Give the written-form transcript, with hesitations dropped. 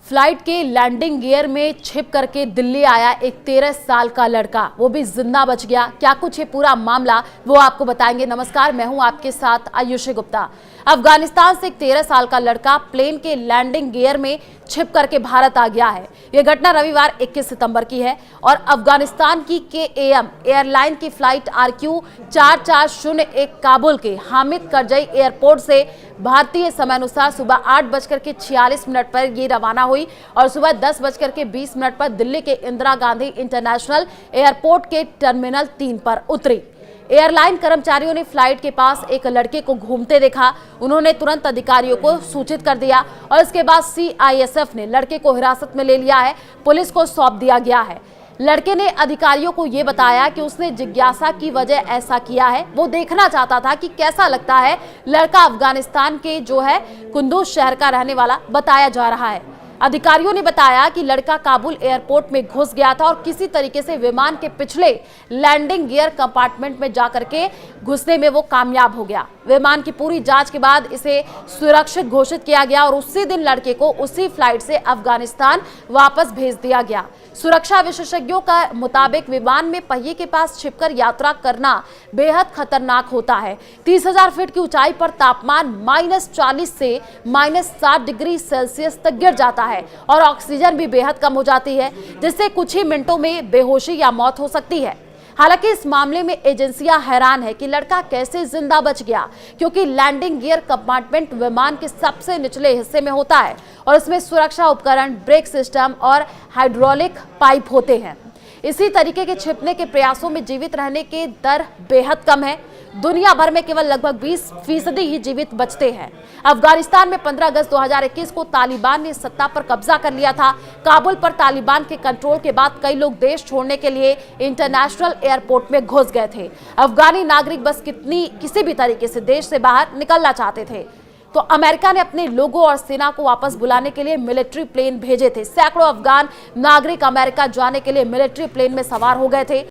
Flight के landing gear में छिप करके दिल्ली आया एक 13 साल का लड़का, वो भी जिंदा बच गया। क्या कुछ है पूरा मामला, वो आपको बताएंगे। नमस्कार, मैं हूं आपके साथ आयुषी गुप्ता। अफगानिस्तान से एक 13 साल का लड़का प्लेन के लैंडिंग गियर में छिप करके भारत आ गया है। यह घटना रविवार 21 सितंबर की है और अफगानिस्तान की KAM एयरलाइन की फ्लाइट RQ 4401 काबुल के हामिद करजई एयरपोर्ट से भारतीय समय अनुसार सुबह 8:46 पर ये रवाना हुई और सुबह 10:20 पर दिल्ली के इंदिरा गांधी इंटरनेशनल एयरपोर्ट के टर्मिनल 3 पर उतरी। एयरलाइन कर्मचारियों ने फ्लाइट के पास एक लड़के को घूमते देखा। उन्होंने तुरंत अधिकारियों को सूचित कर दिया और इसके बाद CISF ने लड़के को हिरासत में ले लिया है, पुलिस को सौंप दिया गया है। लड़के ने अधिकारियों को यह बताया कि उसने जिज्ञासा की वजह ऐसा किया है, वो देखना चाहता था कि कैसा लगता है। लड़का अफगानिस्तान के कुंदूज शहर का रहने वाला बताया जा रहा है। अधिकारियों ने बताया कि लड़का काबुल एयरपोर्ट में घुस गया था और किसी तरीके से विमान के पिछले लैंडिंग गियर कंपार्टमेंट में जाकर के घुसने में वो कामयाब हो गया। विमान की पूरी जांच के बाद इसे सुरक्षित घोषित किया गया और उसी दिन लड़के को उसी फ्लाइट से अफगानिस्तान वापस भेज दिया गया। सुरक्षा विशेषज्ञों का मुताबिक विमान में पहिए के पास छिपकर यात्रा करना बेहद खतरनाक होता है। 30,000 फीट की ऊंचाई पर तापमान -40 से -60 डिग्री सेल्सियस तक गिर जाता है और ऑक्सीजन भी बेहद कम हो जाती है, जिससे कुछ ही मिनटों में बेहोशी या मौत हो सकती है। हालांकि इस मामले में एजेंसियां हैरान है कि लड़का कैसे जिंदा बच गया, क्योंकि लैंडिंग गियर कंपार्टमेंट विमान के सबसे निचले हिस्से में होता है और इसमें सुरक्षा उपकरण, ब्रेक सिस्टम और हाइड्रोलिक पाइप होते हैं। इसी तरीके के छिपने के प्रयासों में जीवित रहने के दर बेहद कम है। दुनिया भर में केवल लगभग 20% ही जीवित बचते हैं। अफगानिस्तान में 15 अगस्त 2021 को तालिबान ने सत्ता पर कब्जा कर लिया था। काबुल पर तालिबान के कंट्रोल के बाद कई लोग देश छोड़ने के लिए इंटरनेशनल एयरपोर्ट में घुस गए थे। अफगानी नागरिक बस किसी भी तरीके से देश से बाहर निकलना चाहते थे, तो अमेरिका ने अपने लोगों और सेना को वापस बुलाने के लिए मिलिट्री प्लेन भेजे थे। सैकड़ों अफगान नागरिक अमेरिका जाने के लिए मिलिट्री प्लेन में सवार हो गए थे।